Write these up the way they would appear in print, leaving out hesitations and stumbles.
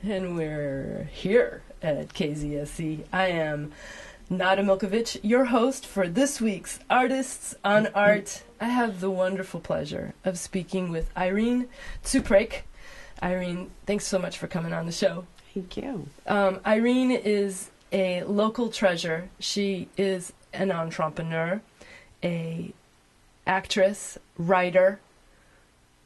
and we're here at KZSC. I am Nada Milkovich, your host for this week's Artists on Art. I have the wonderful pleasure of speaking with Irene Tsouprake. Irene, thanks so much for coming on the show. Thank you. Irene is a local treasure. She is an entrepreneur, a actress, writer,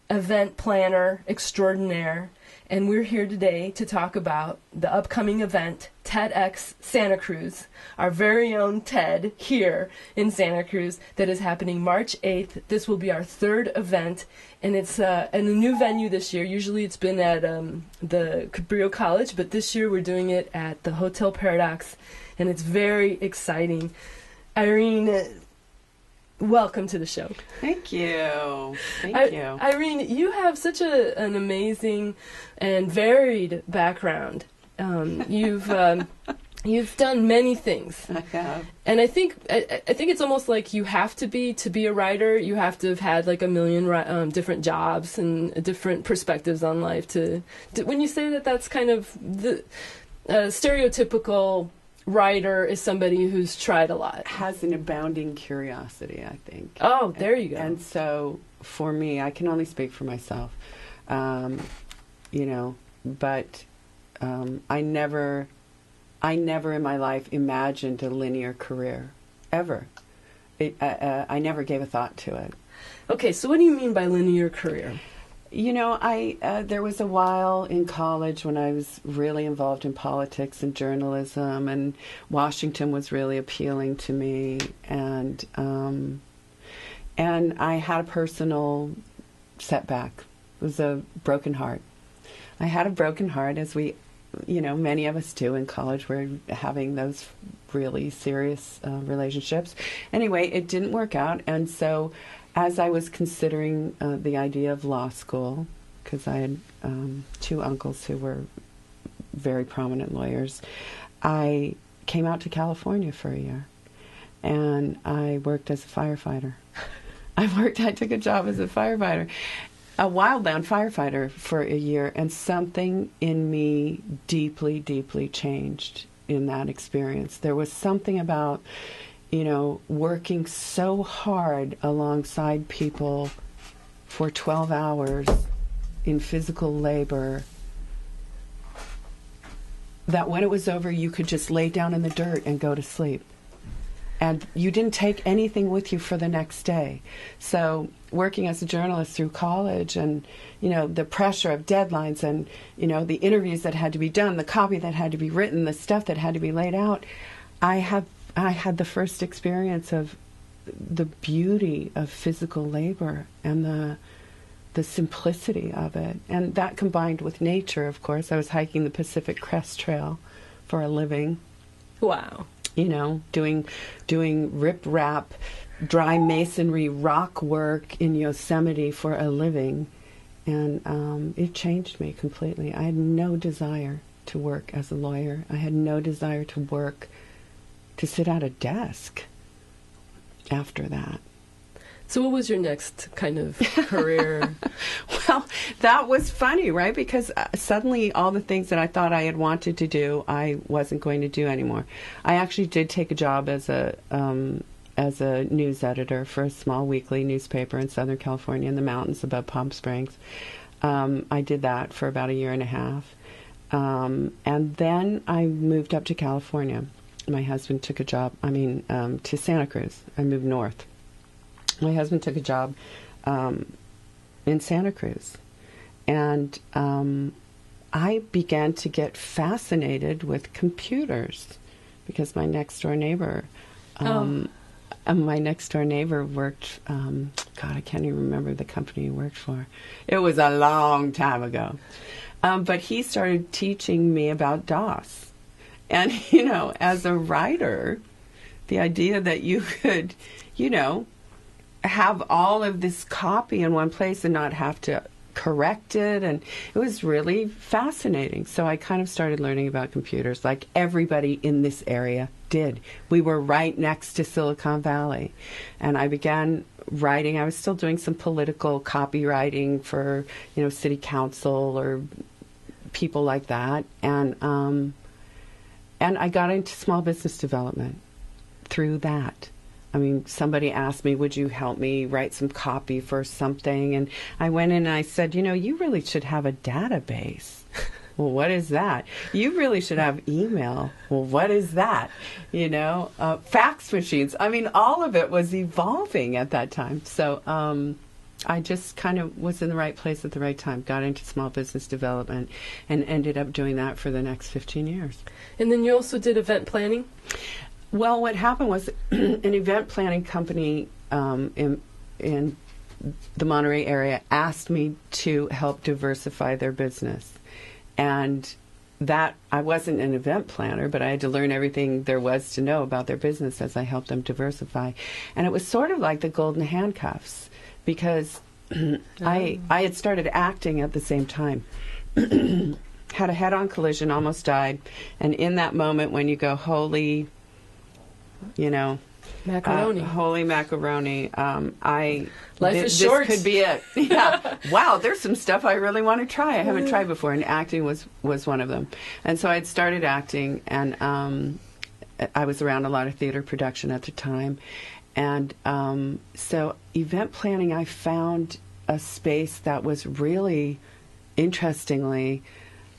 event planner extraordinaire, and we're here today to talk about the upcoming event, TEDxSantaCruz, our very own TED here in Santa Cruz, that is happening March 8th. This will be our third event, and it's in a new venue this year. Usually it's been at the Cabrillo College, but this year we're doing it at the Hotel Paradox, and it's very exciting. Irene, welcome to the show. Thank you. Thank you. Irene, you have such an amazing and varied background. You've done many things. I have. And I think it's almost like you have to be a writer. You have to have had like a million different jobs and different perspectives on life. When you say that, that's kind of the stereotypical writer is somebody who's tried a lot. Has an abounding curiosity, I think. Oh, there you go. And so for me, I can only speak for myself, but I never in my life imagined a linear career, ever. I never gave a thought to it. Okay, so what do you mean by linear career? There was a while in college when I was really involved in politics and journalism, and Washington was really appealing to me, and I had a personal setback. It was a broken heart. I had a broken heart, as many of us do in college. We're having those really serious relationships. Anyway, it didn't work out, and so as I was considering the idea of law school, because I had two uncles who were very prominent lawyers, I came out to California for a year, and I worked as a firefighter. I took a job as a firefighter, a wildland firefighter for a year, and something in me deeply, deeply changed in that experience. There was something about working so hard alongside people for 12 hours in physical labor that when it was over, you could just lay down in the dirt and go to sleep. And you didn't take anything with you for the next day. So working as a journalist through college and, the pressure of deadlines and, the interviews that had to be done, the copy that had to be written, the stuff that had to be laid out, I had the first experience of the beauty of physical labor and the simplicity of it. And that combined with nature, of course. I was hiking the Pacific Crest Trail for a living. Wow. Doing rip-rap, dry masonry rock work in Yosemite for a living. And it changed me completely. I had no desire to work as a lawyer. I had no desire to sit at a desk after that. So what was your next kind of career? Well, that was funny, right? Because suddenly all the things that I thought I had wanted to do, I wasn't going to do anymore. I actually did take a job as a news editor for a small weekly newspaper in Southern California in the mountains above Palm Springs. I did that for about a year and a half. And then I moved up to California. My husband took a job, to Santa Cruz. I moved north. My husband took a job in Santa Cruz. And I began to get fascinated with computers because my next door neighbor worked, I can't even remember the company he worked for. It was a long time ago. But he started teaching me about DOS. And, as a writer, the idea that you could, have all of this copy in one place and not have to correct it, and it was really fascinating. So I kind of started learning about computers like everybody in this area did. We were right next to Silicon Valley, and I began writing. I was still doing some political copywriting for, city council or people like that, and I got into small business development through that. I mean, somebody asked me, would you help me write some copy for something? And I went in and I said, you really should have a database. Well, what is that? You really should have email. Well, what is that? Fax machines. I mean, all of it was evolving at that time. So I just kind of was in the right place at the right time, got into small business development, and ended up doing that for the next 15 years. And then you also did event planning? Well, what happened was an event planning company in the Monterey area asked me to help diversify their business. And that, I wasn't an event planner, but I had to learn everything there was to know about their business as I helped them diversify. And it was sort of like the golden handcuffs, because I had started acting at the same time. Had a head-on collision, almost died. And in that moment when you go, holy macaroni. Holy macaroni. Life is short. This could be it. Yeah. Wow, there's some stuff I really want to try. I haven't tried before, and acting was one of them. And so I'd started acting, and I was around a lot of theater production at the time. And so event planning, I found a space that was really, interestingly,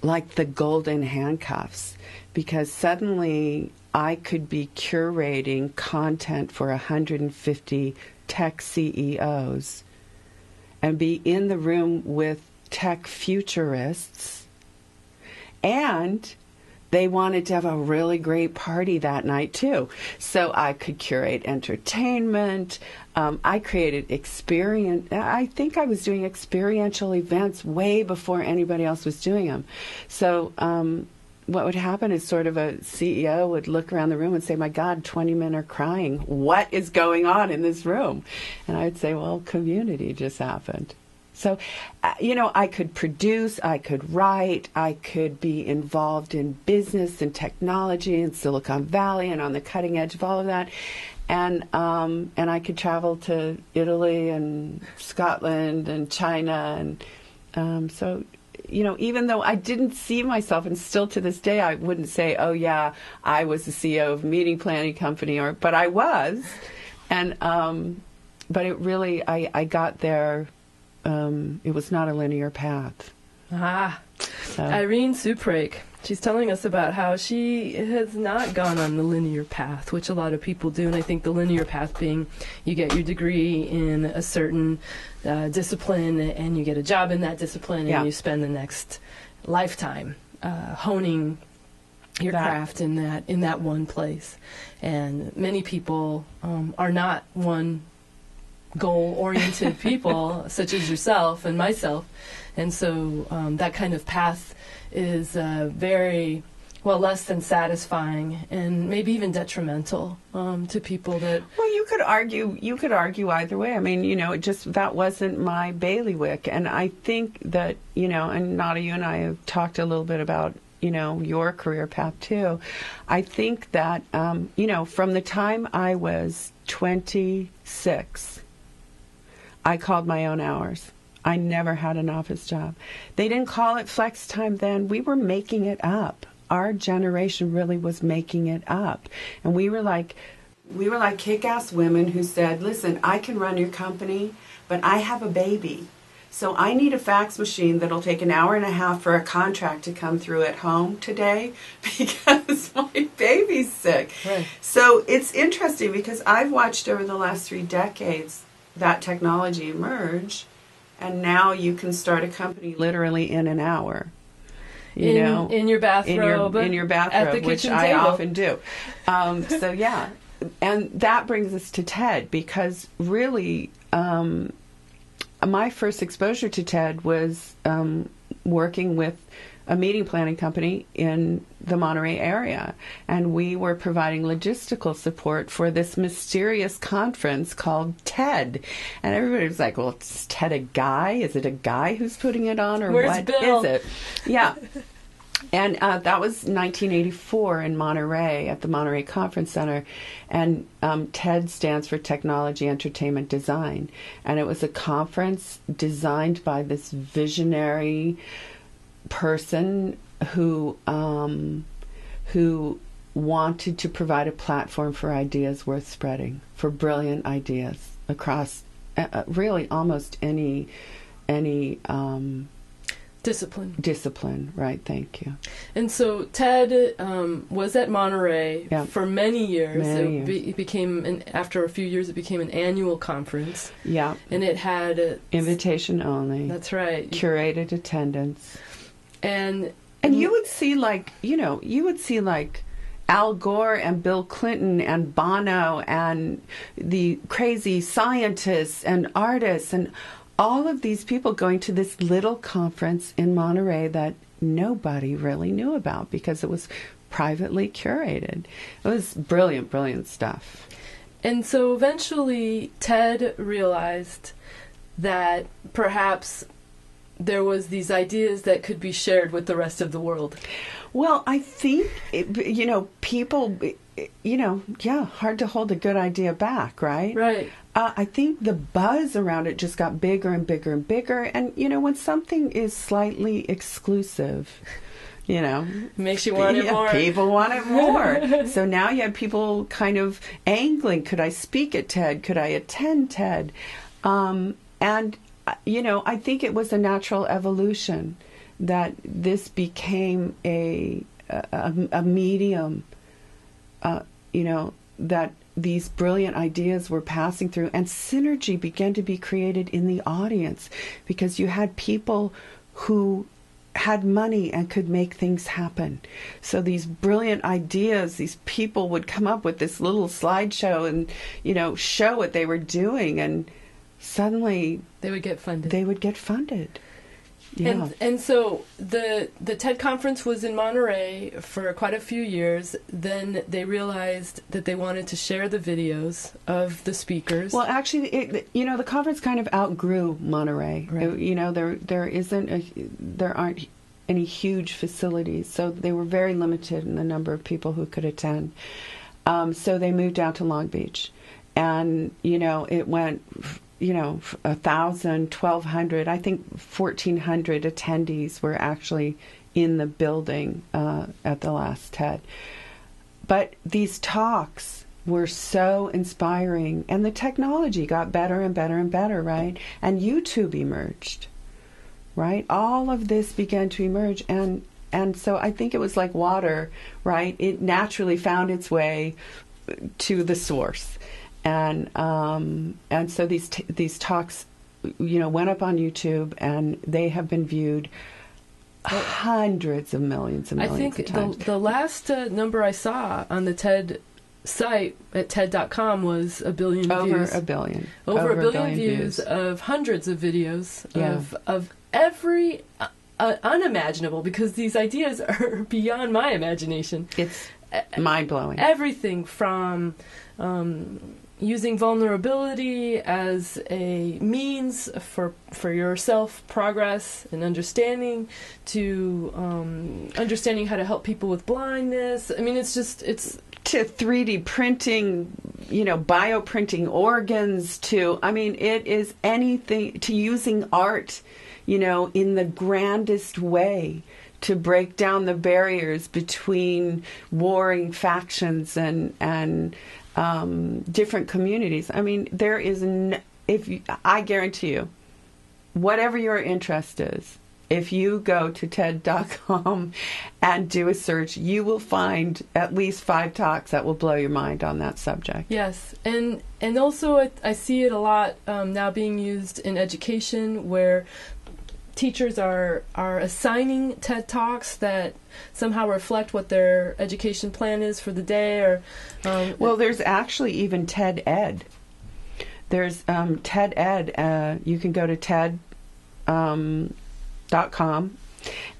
like the golden handcuffs, because suddenly I could be curating content for 150 tech CEOs and be in the room with tech futurists, and they wanted to have a really great party that night too. So I could curate entertainment. I created experience. I think I was doing experiential events way before anybody else was doing them. So what would happen is sort of a CEO would look around the room and say, my God, 20 men are crying. What is going on in this room? And I'd say, well, community just happened. So, I could produce, I could write, I could be involved in business and technology in Silicon Valley and on the cutting edge of all of that. And I could travel to Italy and Scotland and China. And so, even though I didn't see myself, and still to this day, I wouldn't say, oh, yeah, I was the CEO of a meeting planning company, but I was. And but it really, I got there. It was not a linear path. So. Irene Tsouprake. She's telling us about how she has not gone on the linear path, which a lot of people do. And I think the linear path being you get your degree in a certain discipline and you get a job in that discipline and you spend the next lifetime honing your craft in that one place. And many people are not one goal-oriented people, such as yourself and myself. And so that kind of path is very, less than satisfying and maybe even detrimental to people that... Well, you could argue either way. I mean, that wasn't my bailiwick. And I think that, and Nada, you and I have talked a little bit about, your career path too. I think that, from the time I was 26, I called my own hours. I never had an office job. They didn't call it flex time then. We were making it up. Our generation really was making it up. And we were like kick-ass women who said, listen, I can run your company, but I have a baby. So I need a fax machine that'll take an hour and a half for a contract to come through at home today because my baby's sick. Right. So it's interesting because I've watched over the last 3 decades that technology emerge, and now you can start a company literally in an hour. In your bathrobe. In your bathrobe, at the which kitchen I table. often do. So yeah, and that brings us to TED, because really my first exposure to TED was working with a meeting planning company in the Monterey area. And we were providing logistical support for this mysterious conference called TED. And everybody was like, well, is TED a guy? Is it a guy who's putting it on? Or Where's what Bill? is it? Yeah. And that was 1984 in Monterey at the Monterey Conference Center. And TED stands for Technology, Entertainment, Design. And it was a conference designed by this visionary person who wanted to provide a platform for ideas worth spreading, for brilliant ideas across really almost any discipline. Right, thank you. And so TED was at Monterey for many years. It became, after a few years, it became an annual conference. Yeah. And it had invitation only. That's right. Curated attendance. And you would see Al Gore and Bill Clinton and Bono and the crazy scientists and artists and all of these people going to this little conference in Monterey that nobody really knew about because it was privately curated. It was brilliant, brilliant stuff. And so eventually Ted realized that perhaps there was these ideas that could be shared with the rest of the world. Well, I think, people, hard to hold a good idea back, right? Right. I think the buzz around it just got bigger and bigger and bigger. And, when something is slightly exclusive, makes you want it more. People want it more. So now you have people kind of angling, could I speak at TED? Could I attend TED? And, I think it was a natural evolution that this became a medium, that these brilliant ideas were passing through, and synergy began to be created in the audience because you had people who had money and could make things happen. So these brilliant ideas, these people would come up with this little slideshow and, show what they were doing, and suddenly they would get funded. Yeah. And so the TED conference was in Monterey for quite a few years. Then they realized that they wanted to share the videos of the speakers. Well, actually, the conference kind of outgrew Monterey. Right. There aren't any huge facilities, so they were very limited in the number of people who could attend. So they moved out to Long Beach, and it went. 1,000, 1,200, I think 1,400 attendees were actually in the building at the last TED. But these talks were so inspiring, and the technology got better and better and better, right? And YouTube emerged, right? All of this began to emerge, and so I think it was like water, right? It naturally found its way to the source. And so these talks, went up on YouTube, and they have been viewed hundreds of millions of times. I think the last number I saw on the TED site at TED.com was 1 billion views. Over a billion. Over a billion views of hundreds of videos of every unimaginable, because these ideas are beyond my imagination. It's mind-blowing. Everything from using vulnerability as a means for your self-progress and understanding, to understanding how to help people with blindness. I mean, it's to 3D printing, bioprinting organs, it is anything, to using art, in the grandest way to break down the barriers between warring factions and different communities. I mean, there is I guarantee you, whatever your interest is, if you go to TED.com and do a search, you will find at least 5 talks that will blow your mind on that subject. Yes, and also I see it a lot now being used in education, where teachers are assigning TED Talks that somehow reflect what their education plan is for the day. Or well, there's actually even TED Ed. There's TED Ed. You can go to TED.com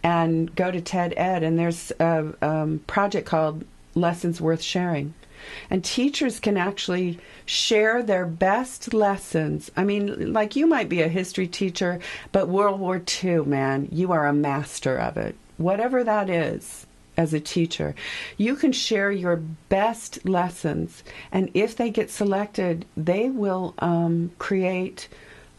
and go to TED Ed, and there's a project called Lessons Worth Sharing. And teachers can actually share their best lessons. I mean, like, you might be a history teacher, but World War II, man, you are a master of it. Whatever that is, as a teacher, you can share your best lessons. And if they get selected, they will create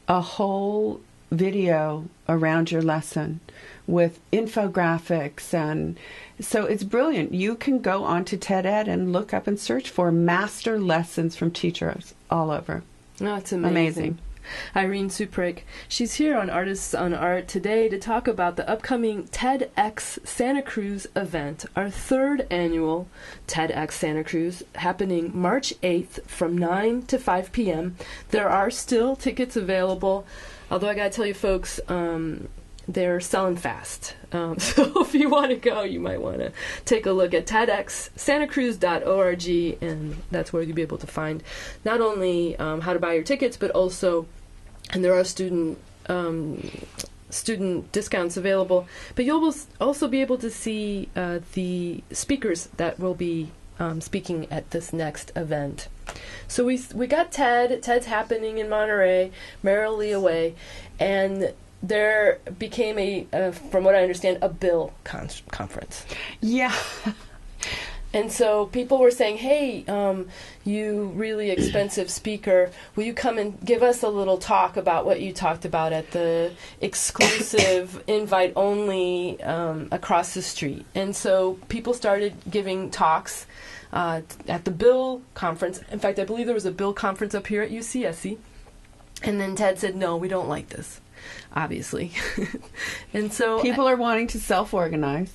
a whole video around your lesson with infographics, and so it's brilliant. You can go onto TED Ed and look up and search for master lessons from teachers all over. Oh, it's amazing. Irene Tsouprake. She's here on Artists on Art today to talk about the upcoming TEDx Santa Cruz event, our third annual TEDx Santa Cruz, happening March 8th from 9 to 5 p.m. There are still tickets available, although I gotta tell you folks, they're selling fast. So if you want to go, you might want to take a look at TEDxSantaCruz.org, and that's where you'll be able to find not only how to buy your tickets, but also, and there are student discounts available, but you'll also be able to see the speakers that will be speaking at this next event. So we got TED. TED's happening in Monterey, merrily away, and there became from what I understand, a bill conference. Yeah. And so people were saying, hey, you really expensive speaker, will you come and give us a little talk about what you talked about at the exclusive invite-only across the street? And so people started giving talks at the Bill conference. In fact, I believe there was a Bill conference up here at UCSC. And then TED said, no, we don't like this, obviously. And so people are wanting to self-organize.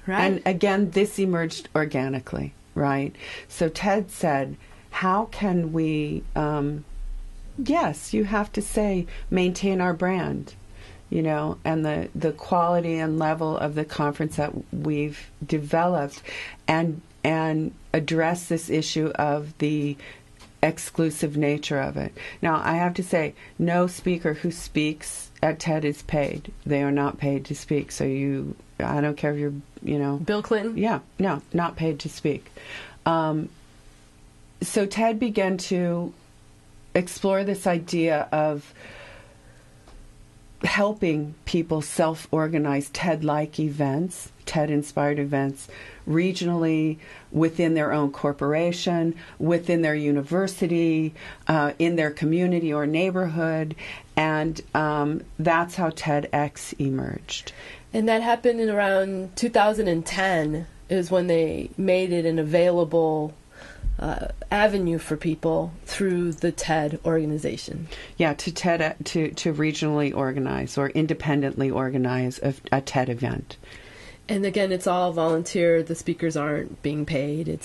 Right. And again, this emerged organically, right? So TED said, how can we, yes, you have to say, maintain our brand, and the quality and level of the conference that we've developed, and address this issue of the exclusive nature of it. Now, I have to say, no speaker who speaks at TED is paid. They are not paid to speak. So I don't care if you're, Bill Clinton? Yeah, no, not paid to speak. So TED began to explore this idea of helping people self-organize TED-like events, TED-inspired events, regionally, within their own corporation, within their university, in their community or neighborhood, and that's how TEDx emerged. And that happened in around 2010 is when they made it an available avenue for people through the TED organization. Yeah, to regionally organize or independently organize a TED event. And again, it's all volunteer. The speakers aren't being paid.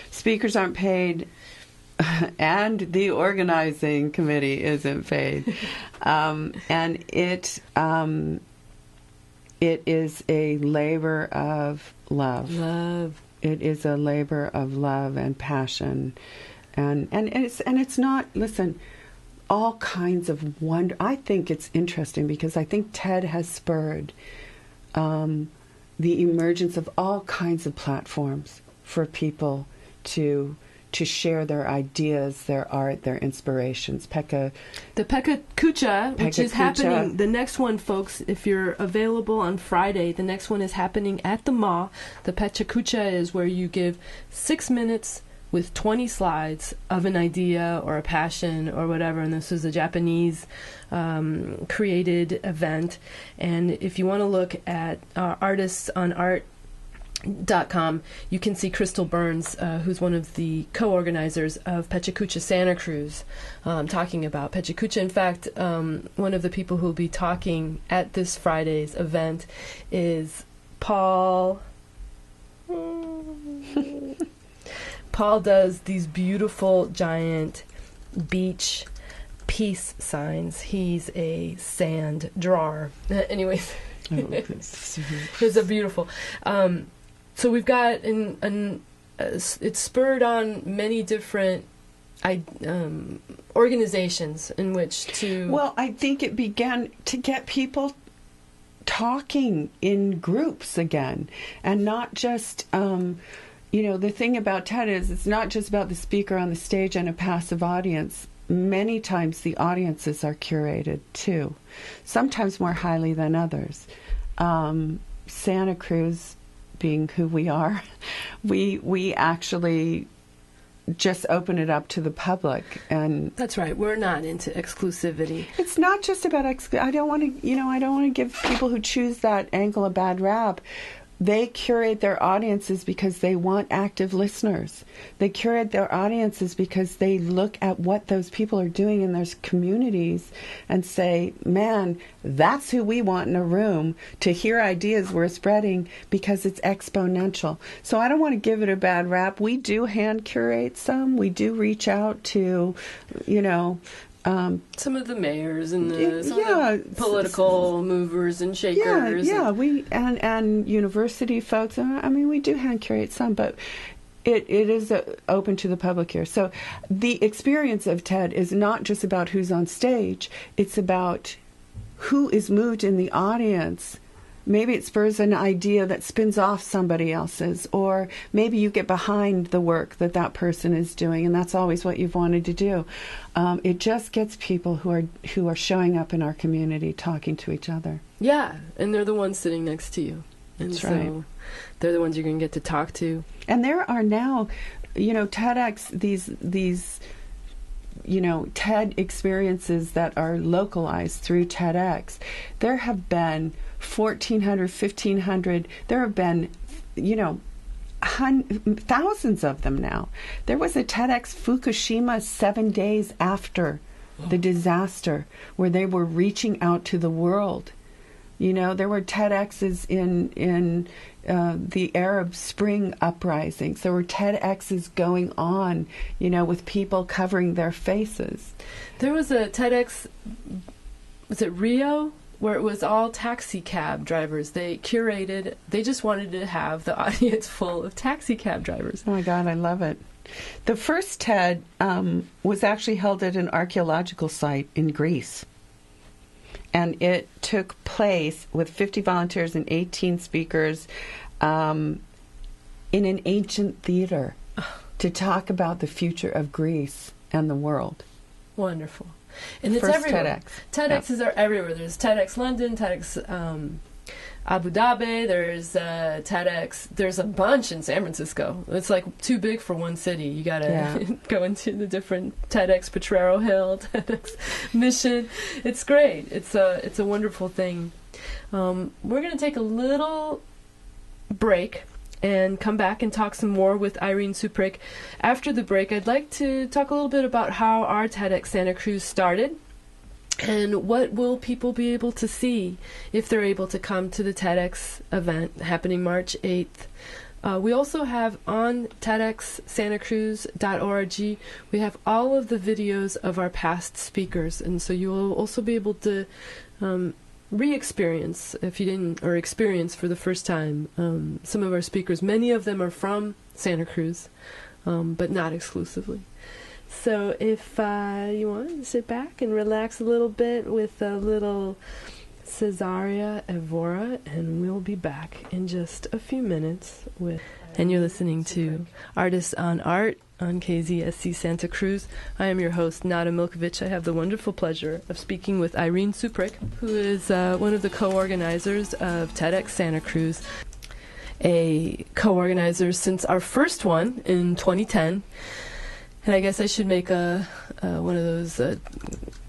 Speakers aren't paid, and the organizing committee isn't paid. And it is a labor of love. It is a labor of love and passion, and it's not. Listen, all kinds of wonder. I think it's interesting because I think TED has spurred the emergence of all kinds of platforms for people to share their ideas, their art, their inspirations. The Pecha Kucha, which is happening, the next one, folks, if you're available on Friday, the next one is happening at the MA. The Pecha Kucha is where you give 6 minutes with 20 slides of an idea or a passion or whatever, and this is a Japanese created event. And if you want to look at artistsonart.com, you can see Crystal Burns, who's one of the co-organizers of Pecha Kucha Santa Cruz, talking about Pecha Kucha. In fact, one of the people who will be talking at this Friday's event is Paul. Paul does these beautiful giant beach peace signs. He's a sand drawer. Anyways, it's a beautiful. So we've got it's spurred on many different organizations in which to... Well, I think it began to get people talking in groups again, and not just... the thing about TED is it's not just about the speaker on the stage and a passive audience. Many times the audiences are curated too, sometimes more highly than others. Santa Cruz, being who we are, we actually just open it up to the public. And that's right. We're not into exclusivity. It's not just about I don't want to give people who choose that angle a bad rap. They curate their audiences because they want active listeners. They curate their audiences because they look at what those people are doing in their communities and say, man, that's who we want in a room to hear ideas we're spreading, because it's exponential. So I don't want to give it a bad rap. We do hand curate some. We do reach out to, some of the mayors and the political movers and shakers. We and university folks. I mean, we do hand curate some, but it is open to the public here. So the experience of TED is not just about who's on stage. It's about who is moved in the audience. Maybe it spurs an idea that spins off somebody else's, or maybe you get behind the work that person is doing, and that's always what you've wanted to do. It just gets people who are showing up in our community talking to each other. Yeah, and they're the ones sitting next to you. And that's so right. They're the ones you're going to get to talk to. And there are now, TEDx, these TED experiences that are localized through TEDx. There have been 1,400, 1,500. There have been, thousands of them now. There was a TEDx Fukushima 7 days after the disaster, where they were reaching out to the world. There were TEDx's in the Arab Spring uprisings. There were TEDx's going on, with people covering their faces. There was a TEDx, was it Rio? Where it was all taxi cab drivers. They just wanted to have the audience full of taxi cab drivers. Oh my God, I love it. The first TED was actually held at an archaeological site in Greece. And it took place with 50 volunteers and 18 speakers in an ancient theater to talk about the future of Greece and the world. Wonderful. And it's First everywhere. TEDx's are everywhere. There's TEDx London, TEDx Abu Dhabi, there's TEDx. There's a bunch in San Francisco. It's like too big for one city. You got to go into the different TEDx Potrero Hill, TEDx Mission. It's great. It's a wonderful thing. We're going to take a little break and come back and talk some more with Irene Tsouprake. After the break, I'd like to talk a little bit about how our TEDx Santa Cruz started and what will people be able to see if they're able to come to the TEDx event happening March 8th. We also have on TEDxSantaCruz.org, we have all of the videos of our past speakers, and so you will also be able to re-experience, if you didn't, or experience for the first time, some of our speakers. Many of them are from Santa Cruz, but not exclusively. So if you want to sit back and relax a little bit with a little Cesaria Evora, and we'll be back in just a few minutes with... And you're listening to Artists on Art on KZSC Santa Cruz. I am your host, Nada Milkovich. I have the wonderful pleasure of speaking with Irene Tsouprake, who is one of the co-organizers of TEDx Santa Cruz, a co-organizer since our first one in 2010. And I guess I should make one of those...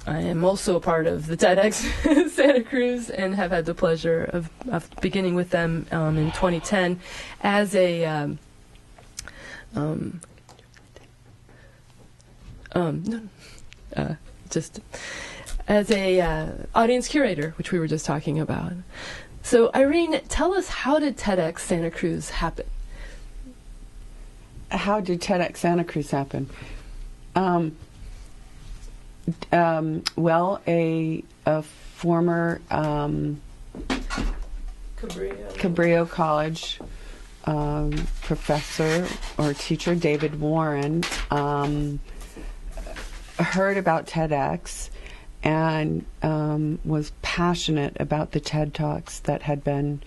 I am also a part of the TEDx Santa Cruz and have had the pleasure of beginning with them in 2010 as a just as a audience curator, which we were just talking about. So Irene, tell us, how did TEDx Santa Cruz happen? How did TEDx Santa Cruz happen? Well, a former Cabrillo College professor or teacher, David Warren, heard about TEDx and was passionate about the TED Talks that had been,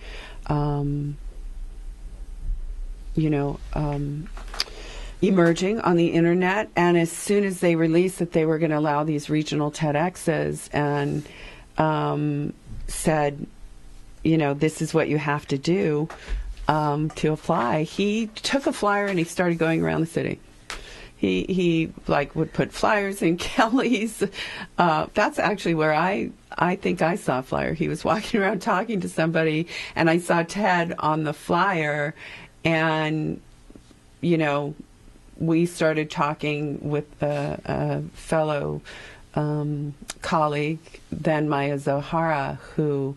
emerging on the internet. And as soon as they released that they were going to allow these regional TEDx's and said, this is what you have to do to apply, he took a flyer and he started going around the city. He like would put flyers in Kelly's. That's actually where I think I saw a flyer. He was walking around talking to somebody, and I saw Ted on the flyer, and we started talking with a fellow colleague, then Maya Zohara, who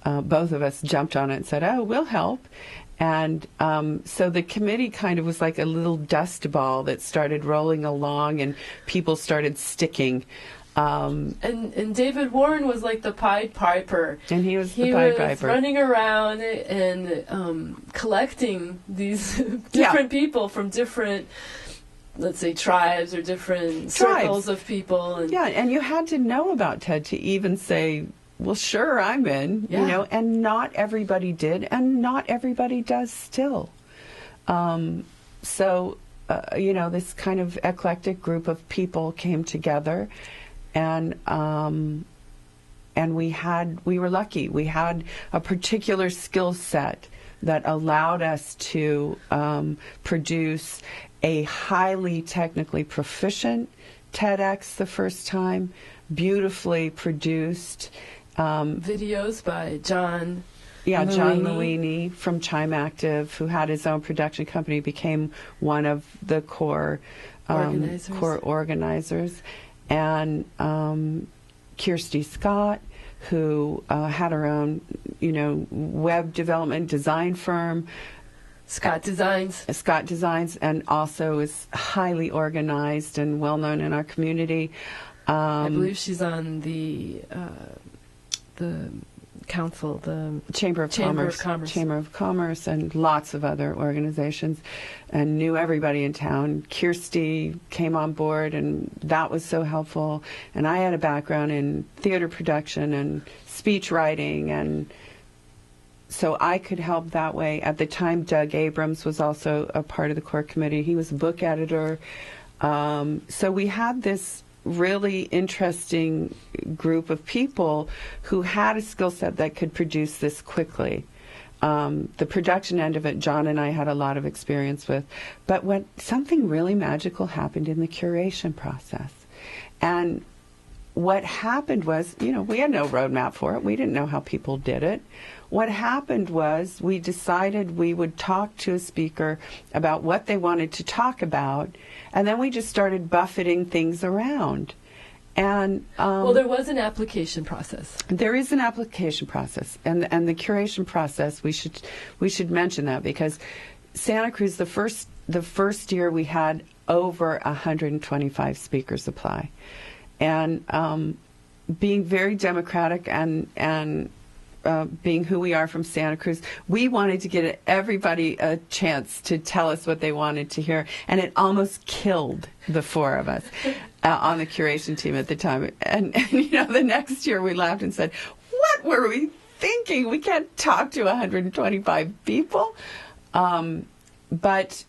both of us jumped on it and said, "Oh, we'll help." And so the committee kind of was like a little dust ball that started rolling along, and people started sticking. And David Warren was like the Pied Piper. And he was the Pied Piper. He was running around and collecting these different people from different, let's say, tribes or different circles of people. And you had to know about Ted to even say, well, sure, I'm in, and not everybody did, and not everybody does still. So, this kind of eclectic group of people came together, and we were lucky. We had a particular skill set that allowed us to produce a highly technically proficient TEDx the first time, beautifully produced. Videos by John John Luini from Chime Active, who had his own production company, became one of the core organizers. And Kirsty Scott, who had her own, web development design firm. Scott Designs, and also is highly organized and well known in our community. I believe she's on the council, the Chamber of Commerce, and lots of other organizations, and knew everybody in town. Kirsty came on board, and that was so helpful. And I had a background in theater production and speech writing, and so I could help that way. At the time, Doug Abrams was also a part of the core committee. He was a book editor. So we had this really interesting group of people who had a skill set that could produce this quickly. The production end of it, John and I had a lot of experience with. But something really magical happened in the curation process. And what happened was, we had no roadmap for it. We didn't know how people did it. What happened was we decided we would talk to a speaker about what they wanted to talk about, and then we just started buffeting things around. And there was an application process. There is an application process, and the curation process. We should mention that, because Santa Cruz, the first year, we had over 125 speakers apply, and being very democratic and being who we are from Santa Cruz, we wanted to get everybody a chance to tell us what they wanted to hear, and it almost killed the four of us on the curation team at the time. And the next year we laughed and said, what were we thinking? We can't talk to 125 people. But,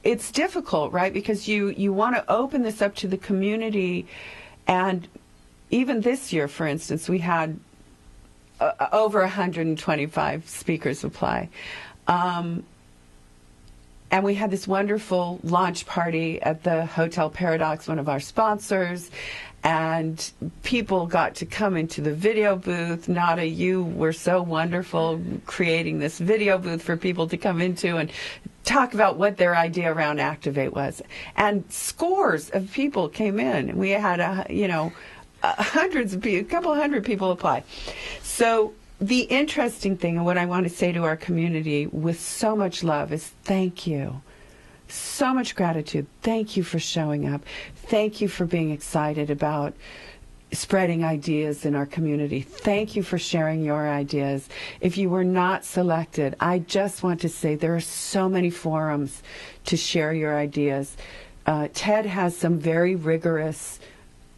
it's difficult, right? Because you want to open this up to the community. And even this year, for instance, we had over 125 speakers apply. And we had this wonderful launch party at the Hotel Paradox, one of our sponsors, and people got to come into the video booth. Nada, you were so wonderful creating this video booth for people to come into and talk about what their idea around Activate was. And scores of people came in. We had hundreds of people, a couple hundred people apply. So the interesting thing, and what I want to say to our community with so much love, is thank you. So much gratitude. Thank you for showing up. Thank you for being excited about spreading ideas in our community. Thank you for sharing your ideas. If you were not selected, I just want to say there are so many forums to share your ideas. TED has some very rigorous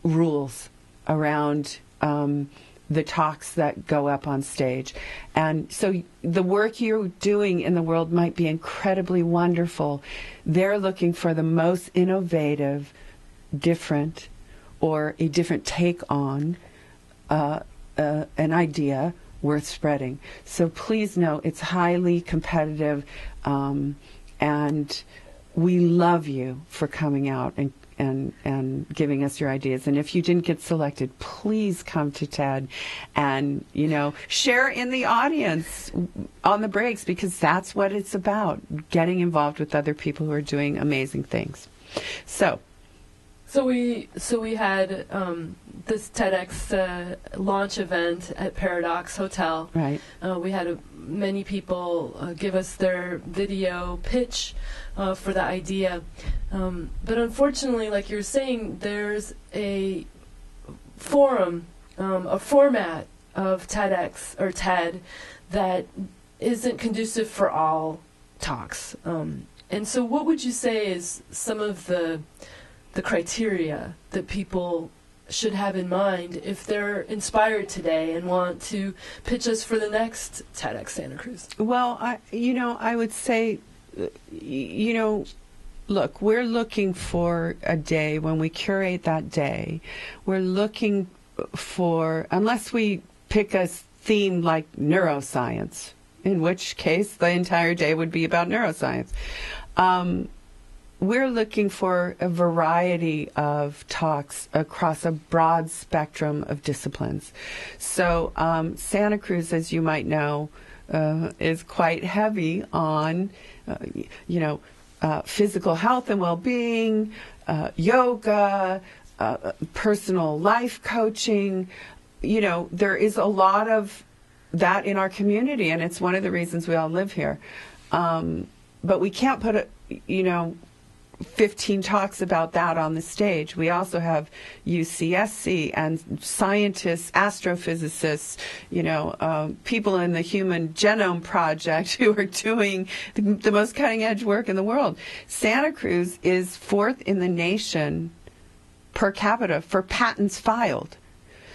rules around the talks that go up on stage. And so the work you're doing in the world might be incredibly wonderful. They're looking for the most innovative, different, or a different take on an idea worth spreading. So please know it's highly competitive, and we love you for coming out and giving us your ideas. And if you didn't get selected, please come to TED and, share in the audience on the breaks, because that's what it's about, getting involved with other people who are doing amazing things. So we had this TEDx launch event at Paradox Hotel. Right. We had many people give us their video pitch for the idea. But unfortunately, like you're saying, there's a forum, a format of TEDx or TED that isn't conducive for all talks. And so what would you say is some of the criteria that people should have in mind if they're inspired today and want to pitch us for the next TEDx Santa Cruz? Well, I would say, look, we're looking for a day. When we curate that day, we're looking for, unless we pick a theme like neuroscience, in which case the entire day would be about neuroscience. We're looking for a variety of talks across a broad spectrum of disciplines. So Santa Cruz, as you might know, is quite heavy on, physical health and well-being, yoga, personal life coaching. There is a lot of that in our community, and it's one of the reasons we all live here. But we can't put 15 talks about that on the stage. We also have UCSC and scientists, astrophysicists, people in the Human Genome Project who are doing the most cutting-edge work in the world. Santa Cruz is 4th in the nation per capita for patents filed.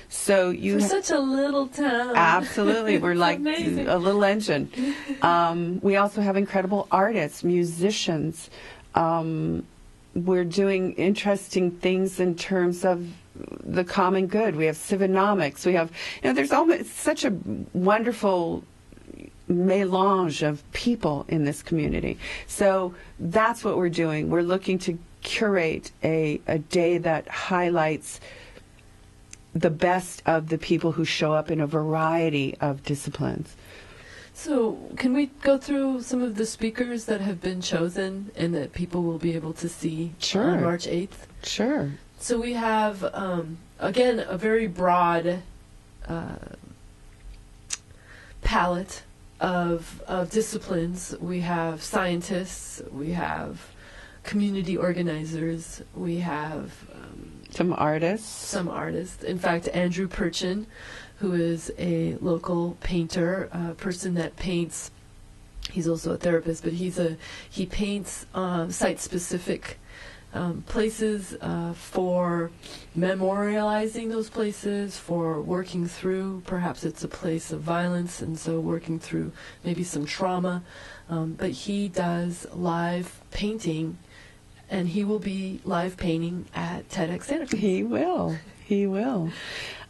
So for such a little town. Absolutely. We're like amazing. A little engine. We also have incredible artists, musicians. We're doing interesting things in terms of the common good. We have civinomics. We have, there's such a wonderful melange of people in this community. So that's what we're doing. We're looking to curate a day that highlights the best of the people who show up in a variety of disciplines. So can we go through some of the speakers that have been chosen and that people will be able to see on March 8th? Sure. So we have, again, a very broad palette of disciplines. We have scientists, we have community organizers, we have some artists. In fact, Andrew Perchin, who is a local painter, a person that paints. He's also a therapist, but he paints site-specific places for memorializing those places, for working through. Perhaps it's a place of violence, and so working through maybe some trauma. But he does live painting, and he will be live painting at TEDx Santa Cruz. He will.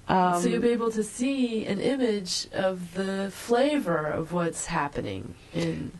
So you'll be able to see an image of the flavor of what's happening in.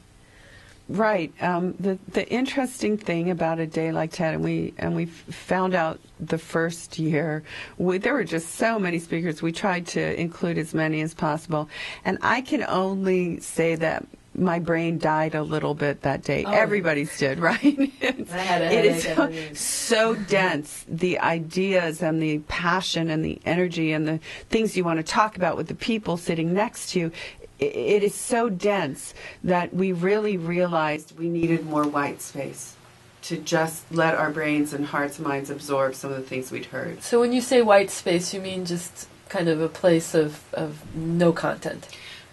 Right. The interesting thing about a day like TED, and we found out the first year, there were just so many speakers. We tried to include as many as possible, and I can only say that my brain died a little bit that day. Oh. Everybody's did, right? It is so dense, the ideas and the passion and the energy and the things you want to talk about with the people sitting next to you. It is so dense that we really realized we needed more white space to just let our brains and hearts and minds absorb some of the things we'd heard. So when you say white space, you mean just kind of a place of no content?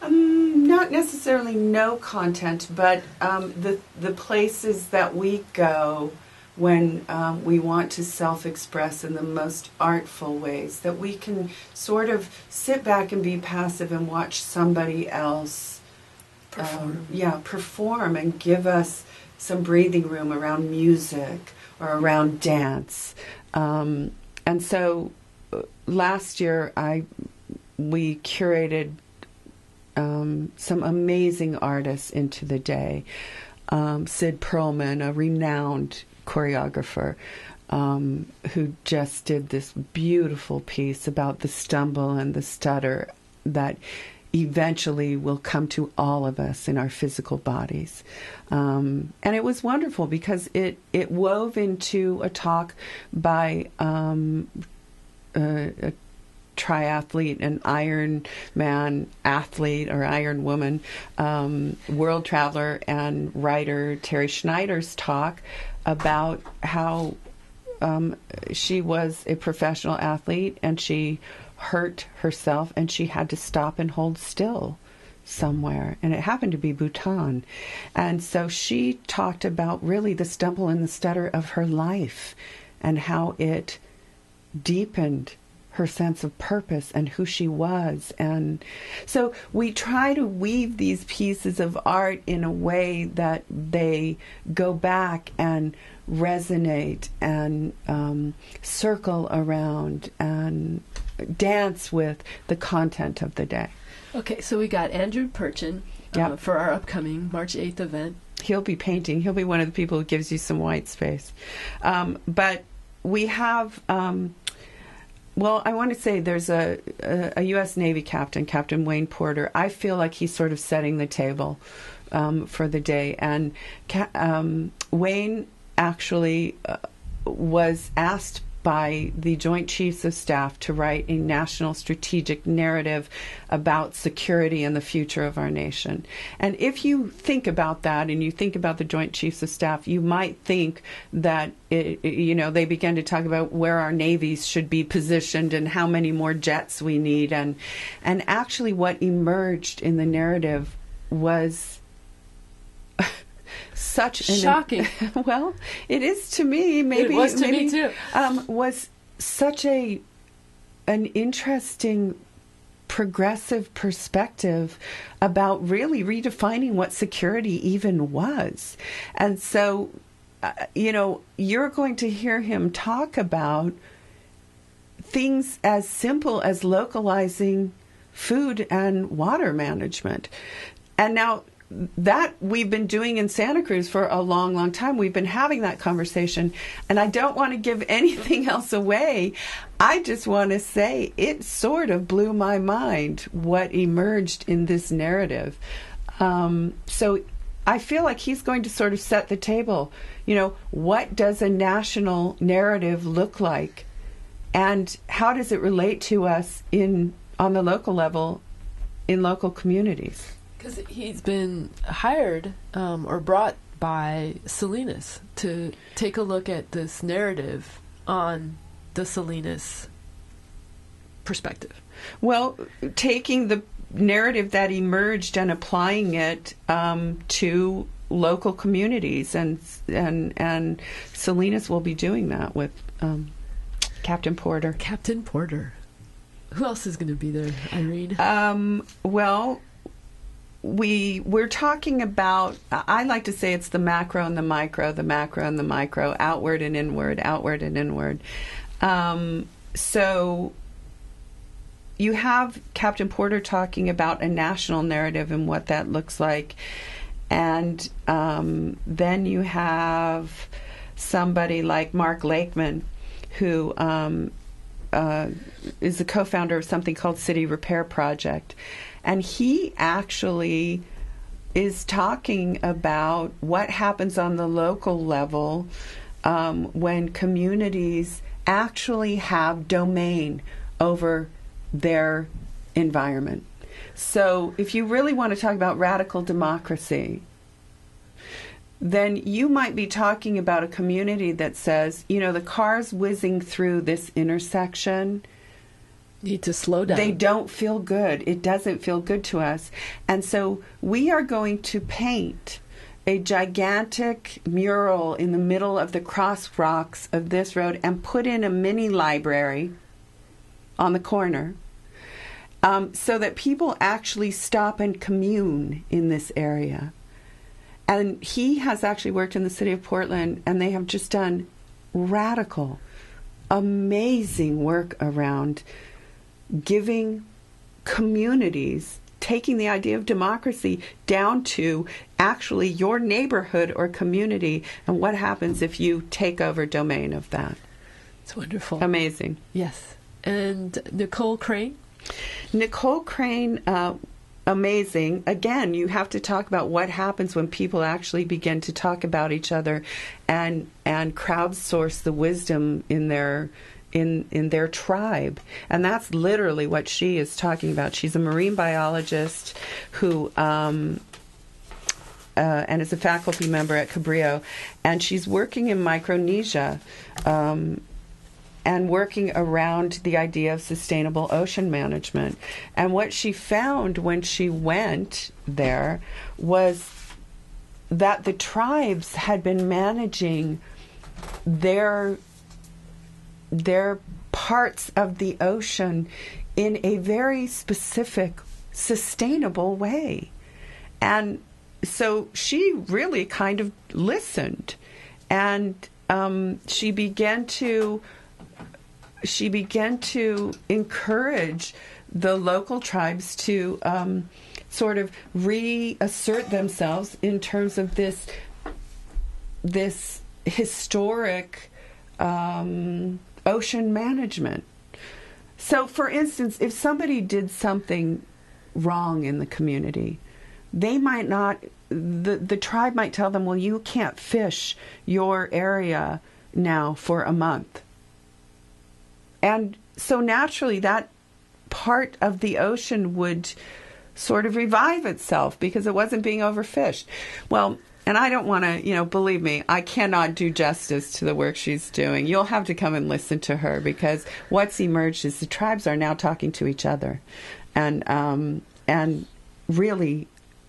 Not necessarily no content, but the places that we go when we want to self-express in the most artful ways, that we can sort of sit back and be passive and watch somebody else perform and give us some breathing room around music or around dance. And so last year we curated some amazing artists into the day. Sid Perlman, a renowned choreographer, who just did this beautiful piece about the stumble and the stutter that eventually will come to all of us in our physical bodies. And it was wonderful because it wove into a talk by a triathlete, an Ironman athlete or Iron woman, world traveler and writer Terry Schneider's talk about how she was a professional athlete and she hurt herself and she had to stop and hold still somewhere, and it happened to be Bhutan. And so she talked about really the stumble and the stutter of her life and how it deepened her sense of purpose and who she was. And so we try to weave these pieces of art in a way that they go back and resonate and circle around and dance with the content of the day. Okay, so we got Andrew Perchin for our upcoming March 8th event. He'll be painting. He'll be one of the people who gives you some white space. But we have... well, I want to say there's a U.S. Navy captain, Captain Wayne Porter. I feel like he's sort of setting the table for the day. And Wayne actually was asked by the Joint Chiefs of Staff to write a national strategic narrative about security and the future of our nation. And if you think about that and you think about the Joint Chiefs of Staff, you might think that, they began to talk about where our navies should be positioned and how many more jets we need. And actually what emerged in the narrative was such an shocking. Well, it is to me. Maybe it was to me too. Was such an interesting, progressive perspective about really redefining what security even was. And so, you're going to hear him talk about things as simple as localizing food and water management. And now, that we've been doing in Santa Cruz for a long, long time. We've been having that conversation, and I don't want to give anything else away. I just want to say it sort of blew my mind what emerged in this narrative. So I feel like he's going to sort of set the table. What does a national narrative look like? And how does it relate to us on the local level, in local communities? Because he's been hired or brought by Salinas to take a look at this narrative on the Salinas perspective. Well, taking the narrative that emerged and applying it to local communities, and Salinas will be doing that with Captain Porter. Captain Porter. Who else is going to be there, Irene? Well, we're talking about, I like to say it's the macro and the micro, the macro and the micro, outward and inward, outward and inward. So you have Captain Porter talking about a national narrative and what that looks like. And then you have somebody like Mark Lakeman, who is the co-founder of something called City Repair Project. And he actually is talking about what happens on the local level when communities actually have domain over their environment. So if you really want to talk about radical democracy, then you might be talking about a community that says, the cars whizzing through this intersection need to slow down. They don't feel good. It doesn't feel good to us. And so we are going to paint a gigantic mural in the middle of the cross rocks of this road and put in a mini library on the corner so that people actually stop and commune in this area. And he has actually worked in the city of Portland, and they have just done radical, amazing work around giving communities taking the idea of democracy down to actually your neighborhood or community, and what happens if you take over domain of that. It's wonderful. Amazing. Yes. And Nicole Crane? Nicole Crane, amazing. Again, you have to talk about what happens when people actually begin to talk about each other and crowdsource the wisdom in their tribe. And that's literally what she is talking about. She's a marine biologist who and is a faculty member at Cabrillo, and she's working in Micronesia and working around the idea of sustainable ocean management. And what she found when she went there was that the tribes had been managing their parts of the ocean in a very specific, sustainable way. And so she really kind of listened, and she began to encourage the local tribes to sort of reassert themselves in terms of this historic ocean management. So, for instance, if somebody did something wrong in the community, they might not, the tribe might tell them, well, you can't fish your area now for a month. And so naturally that part of the ocean would sort of revive itself because it wasn't being overfished. Well, and I don't want to, believe me, I cannot do justice to the work she's doing. You'll have to come and listen to her, because what's emerged is the tribes are now talking to each other and really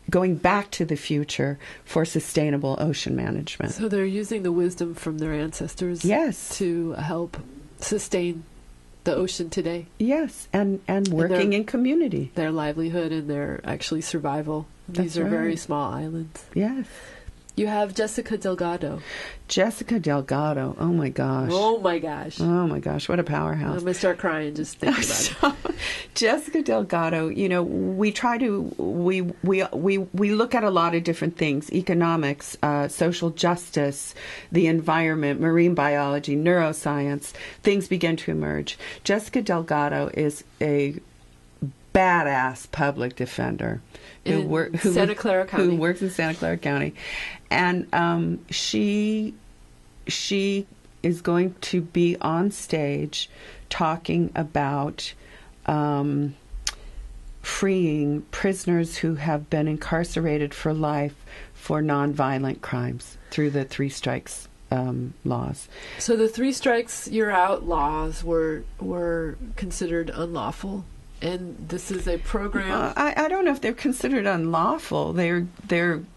going back to the future for sustainable ocean management. So they're using the wisdom from their ancestors, yes, to help sustain the ocean today. Yes, and working in community. Their livelihood and their actually survival. These are very small islands. Yes. You have Jessica Delgado. Jessica Delgado. Oh my gosh. Oh my gosh. Oh my gosh. What a powerhouse. I'm going to start crying just thinking about it. Jessica Delgado, we try to, we look at a lot of different things: economics, social justice, the environment, marine biology, neuroscience. Things begin to emerge. Jessica Delgado is a badass public defender who Santa Clara County. Who works in Santa Clara County. And she is going to be on stage talking about freeing prisoners who have been incarcerated for life for nonviolent crimes through the 3 strikes laws. So the 3 strikes you're out laws were considered unlawful. And this is a program. I don't know if they're considered unlawful. They're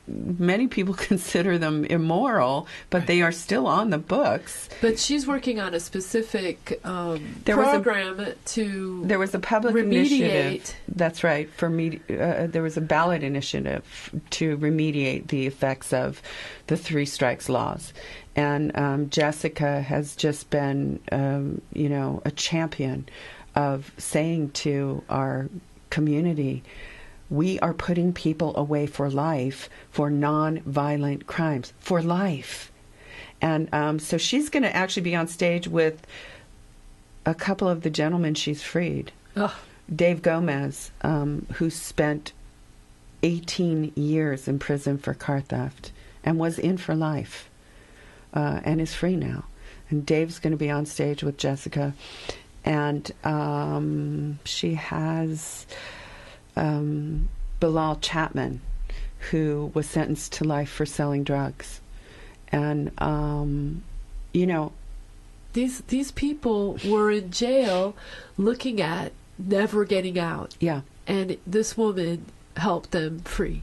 many people consider them immoral, but they are still on the books. But she's working on a specific program There was a public initiative. That's right. There was a ballot initiative to remediate the effects of the 3 strikes laws, and Jessica has just been, a champion of saying to our community, we are putting people away for life for non-violent crimes, for life. And so she's going to actually be on stage with a couple of the gentlemen she's freed. Oh. Dave Gomez, who spent 18 years in prison for car theft and was in for life and is free now. And Dave's going to be on stage with Jessica. And she has Bilal Chapman, who was sentenced to life for selling drugs. And, These people were in jail looking at never getting out. Yeah. And this woman helped them free.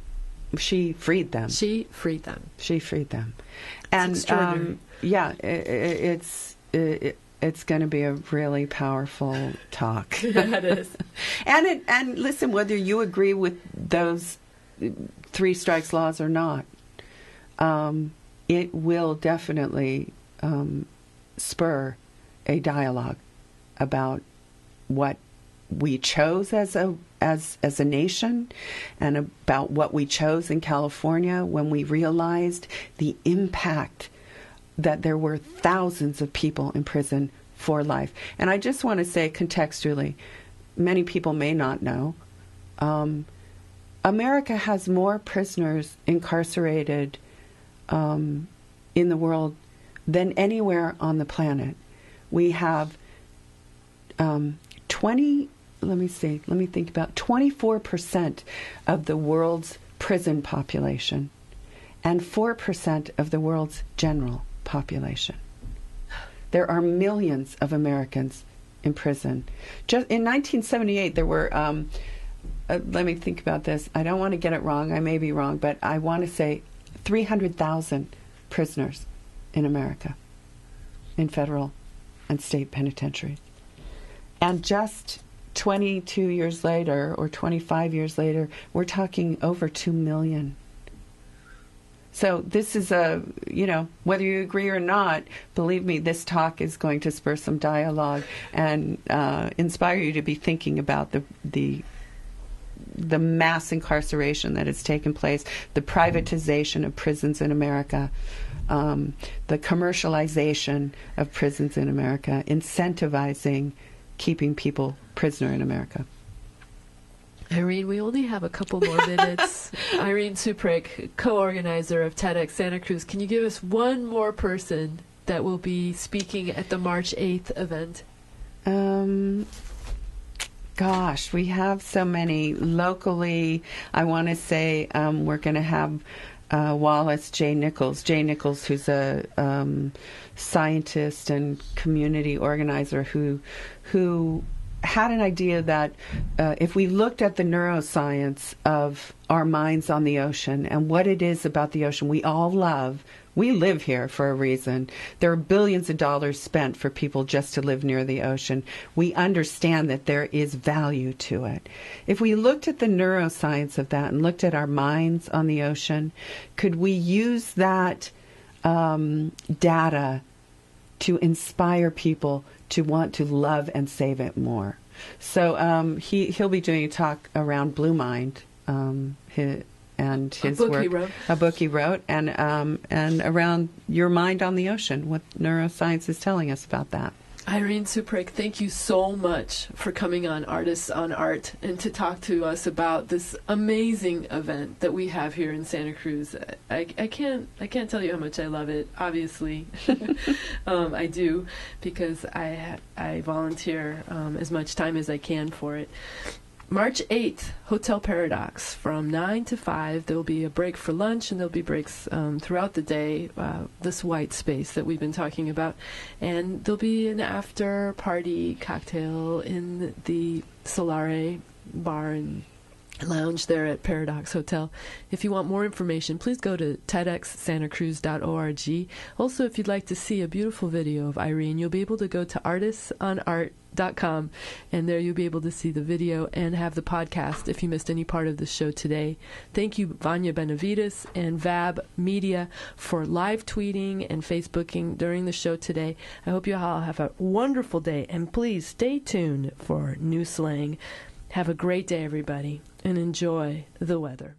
She freed them. She freed them. And extraordinary. It's going to be a really powerful talk. That is. And listen, whether you agree with those 3 strikes laws or not, it will definitely spur a dialogue about what we chose as a nation, and about what we chose in California when we realized the impact that there were thousands of people in prison for life. And I just want to say contextually, many people may not know, America has more prisoners incarcerated in the world than anywhere on the planet. We have 24% of the world's prison population and 4% of the world's general population. There are millions of Americans in prison. Just in 1978, there were, let me think about this. I don't want to get it wrong. I may be wrong, but I want to say 300,000 prisoners in America in federal and state penitentiaries. And just 22 years later, or 25 years later, we're talking over 2 million. So this is whether you agree or not, believe me, this talk is going to spur some dialogue and inspire you to be thinking about the mass incarceration that has taken place, the privatization of prisons in America, the commercialization of prisons in America, incentivizing keeping people prisoner in America. Irene, we only have a couple more minutes. Irene Tsouprake, co-organizer of TEDx Santa Cruz, can you give us one more person that will be speaking at the March 8th event? Gosh, we have so many. Locally, I want to say we're going to have Wallace J. Nichols. J. Nichols, who's a scientist and community organizer who had an idea that if we looked at the neuroscience of our minds on the ocean and what it is about the ocean we all love, we live here for a reason. There are billions of dollars spent for people just to live near the ocean. We understand that there is value to it. If we looked at the neuroscience of that and looked at our minds on the ocean, could we use that data to inspire people to want to love and save it more? So he'll be doing a talk around Blue Mind, his work, a book he wrote, and around your mind on the ocean, what neuroscience is telling us about that. Irene Tsouprake, thank you so much for coming on Artists on Art and to talk to us about this amazing event that we have here in Santa Cruz. I can't tell you how much I love it. Obviously, I do, because I volunteer as much time as I can for it. March 8th, Hotel Paradox, from 9 to 5. There'll be a break for lunch, and there'll be breaks throughout the day, this white space that we've been talking about. And there'll be an after-party cocktail in the Solare bar and lounge there at Paradox Hotel. If you want more information, please go to TEDxSantaCruz.org. Also, if you'd like to see a beautiful video of Irene, you'll be able to go to artistsonart.com, and there you'll be able to see the video and have the podcast if you missed any part of the show today. Thank you, Vanya Benavides and VAB Media, for live tweeting and Facebooking during the show today. I hope you all have a wonderful day, and please stay tuned for new slang. Have a great day, everybody, and enjoy the weather.